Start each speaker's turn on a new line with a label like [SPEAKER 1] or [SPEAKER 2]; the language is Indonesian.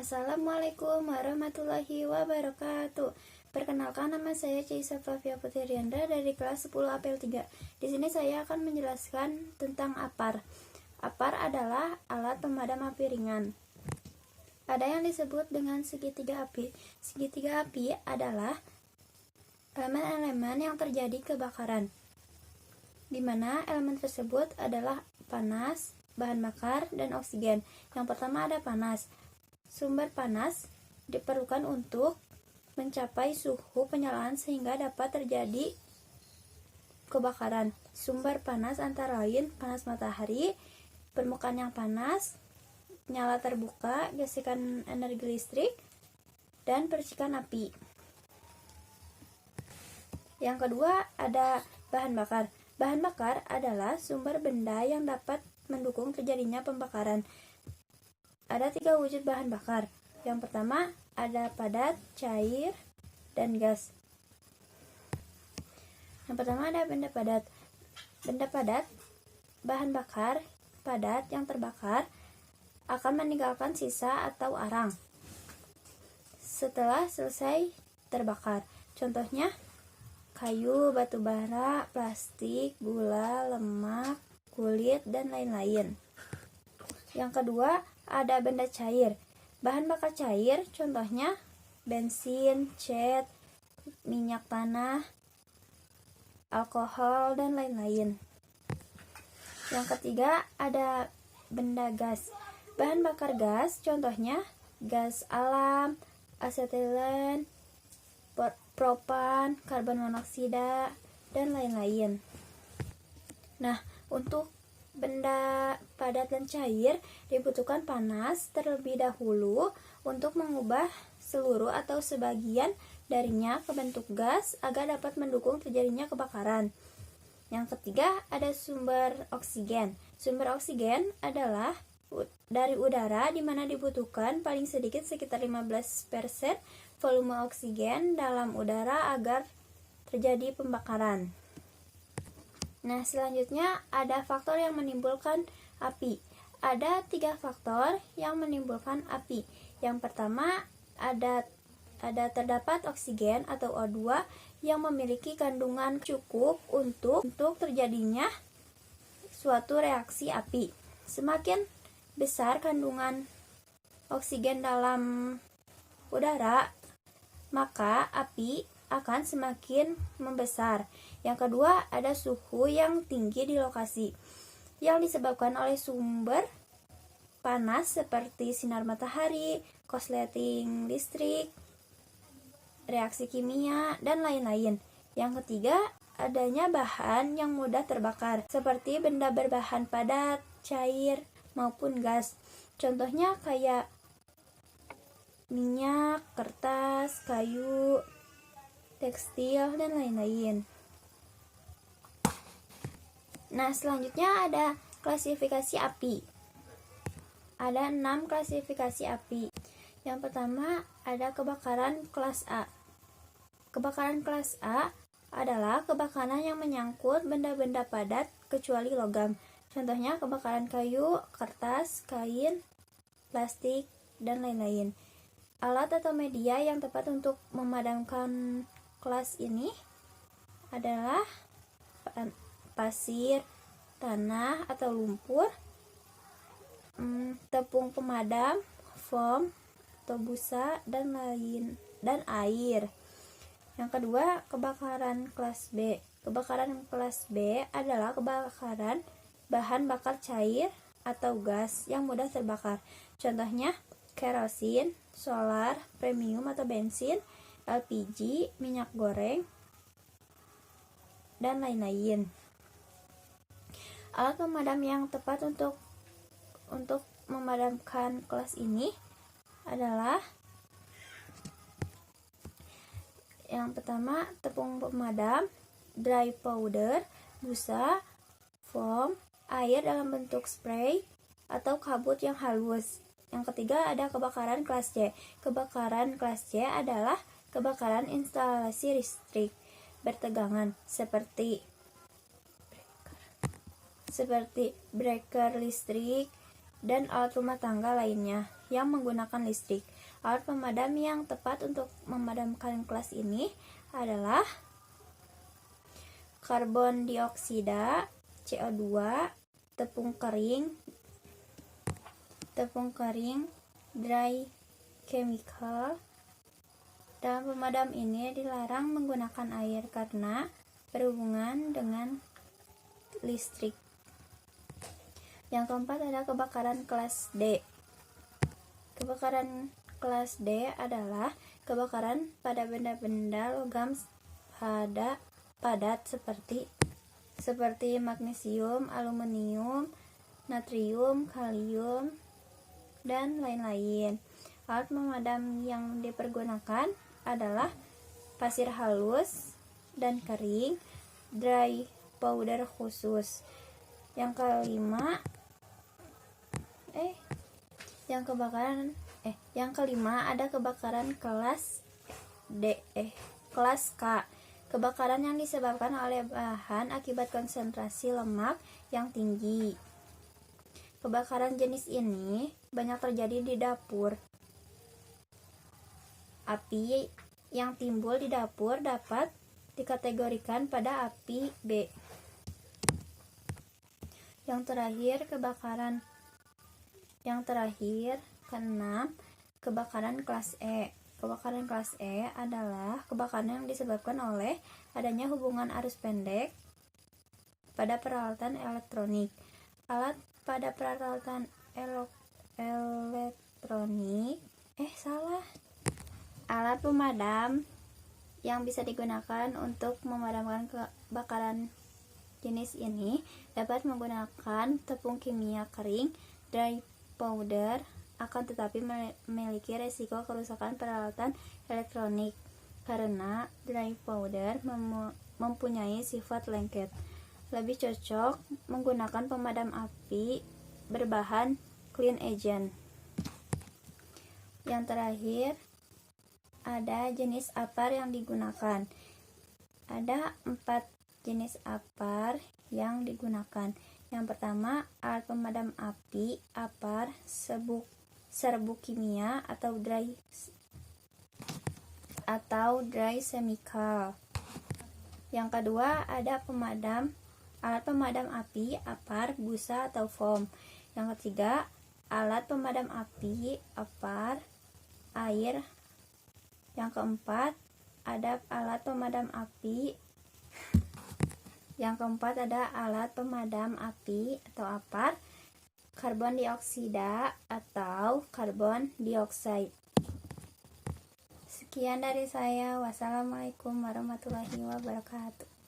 [SPEAKER 1] Assalamualaikum warahmatullahi wabarakatuh. Perkenalkan, nama saya Caisa Flavia Putriandra dari kelas 10 APL 3. Di sini saya akan menjelaskan tentang APAR. APAR adalah alat pemadam api ringan. Ada yang disebut dengan segitiga api. Segitiga api adalah elemen-elemen yang terjadi kebakaran, di mana elemen tersebut adalah panas, bahan bakar, dan oksigen. Yang pertama ada panas. Sumber panas diperlukan untuk mencapai suhu penyalaan sehingga dapat terjadi kebakaran. Sumber panas antara lain panas matahari, permukaan yang panas, nyala terbuka, gesekan energi listrik, dan percikan api. Yang kedua ada bahan bakar. Bahan bakar adalah sumber benda yang dapat mendukung terjadinya pembakaran. Ada 3 wujud bahan bakar. Yang pertama ada padat, cair, dan gas. Yang pertama ada benda padat. Benda padat, bahan bakar padat yang terbakar akan meninggalkan sisa atau arang setelah selesai terbakar. Contohnya kayu, batu bara, plastik, gula, lemak, kulit, dan lain-lain. Yang kedua ada benda cair. Bahan bakar cair contohnya bensin, cat, minyak tanah, alkohol, dan lain-lain. Yang ketiga ada benda gas. Bahan bakar gas contohnya gas alam, asetilen, propan, karbon monoksida, dan lain-lain. Nah, untuk benda padat dan cair dibutuhkan panas terlebih dahulu untuk mengubah seluruh atau sebagian darinya ke bentuk gas agar dapat mendukung terjadinya kebakaran. Yang ketiga ada sumber oksigen. Sumber oksigen adalah dari udara, di mana dibutuhkan paling sedikit sekitar 15% volume oksigen dalam udara agar terjadi pembakaran. Nah, selanjutnya ada faktor yang menimbulkan api. Ada 3 faktor yang menimbulkan api. Yang pertama ada terdapat oksigen atau O2 yang memiliki kandungan cukup untuk terjadinya suatu reaksi api. Semakin besar kandungan oksigen dalam udara, maka api akan semakin membesar. Yang kedua ada suhu yang tinggi di lokasi yang disebabkan oleh sumber panas seperti sinar matahari, korsleting listrik, reaksi kimia, dan lain-lain. Yang ketiga adanya bahan yang mudah terbakar seperti benda berbahan padat, cair, maupun gas. Contohnya kayak minyak, kertas, kayu, tekstil, dan lain-lain. Nah, selanjutnya ada klasifikasi api. Ada 6 klasifikasi api. Yang pertama ada kebakaran kelas A. Kebakaran kelas A adalah kebakaran yang menyangkut benda-benda padat kecuali logam. Contohnya kebakaran kayu, kertas, kain, plastik, dan lain-lain. Alat atau media yang tepat untuk memadamkan kelas ini adalah pasir, tanah atau lumpur, tepung pemadam, foam atau busa, dan air. Yang kedua, kebakaran kelas B. Kebakaran kelas B adalah kebakaran bahan bakar cair atau gas yang mudah terbakar. Contohnya kerosin, solar, premium atau bensin, LPG, minyak goreng, dan lain-lain. Alat pemadam yang tepat untuk memadamkan kelas ini adalah yang pertama tepung pemadam, dry powder, busa, foam, air dalam bentuk spray, atau kabut yang halus. Yang ketiga ada kebakaran kelas C. Kebakaran kelas C adalah kebakaran instalasi listrik bertegangan seperti breaker listrik dan alat rumah tangga lainnya. yang menggunakan listrik. Alat pemadam yang tepat untuk memadamkan kelas ini adalah karbon dioksida, CO2, tepung kering, dry chemical. Dalam pemadam ini dilarang menggunakan air karena berhubungan dengan listrik. Yang keempat ada kebakaran kelas D. Kebakaran kelas D adalah kebakaran pada benda-benda logam padat seperti magnesium, aluminium, natrium, kalium, dan lain-lain. Alat pemadam yang dipergunakan adalah pasir halus dan kering, dry powder khusus. Yang kelima ada kebakaran kelas K. Kebakaran yang disebabkan oleh bahan akibat konsentrasi lemak yang tinggi. Kebakaran jenis ini banyak terjadi di dapur. Api yang timbul di dapur dapat dikategorikan pada api B. Yang terakhir keenam, kebakaran kelas E. Kebakaran kelas E adalah kebakaran yang disebabkan oleh adanya hubungan arus pendek pada peralatan elektronik. Alat pemadam yang bisa digunakan untuk memadamkan kebakaran jenis ini dapat menggunakan tepung kimia kering, dry powder, akan tetapi memiliki resiko kerusakan peralatan elektronik karena dry powder mempunyai sifat lengket. Lebih cocok menggunakan pemadam api berbahan clean agent. Yang terakhir ada jenis apar yang digunakan. Ada 4 jenis apar yang digunakan. Yang pertama, alat pemadam api apar serbuk kimia atau dry chemical. Yang kedua, ada alat pemadam api apar busa atau foam. Yang ketiga, alat pemadam api apar air. Yang keempat, ada alat pemadam api atau apar karbon dioksida atau karbon dioksida. Sekian dari saya. Wassalamualaikum warahmatullahi wabarakatuh.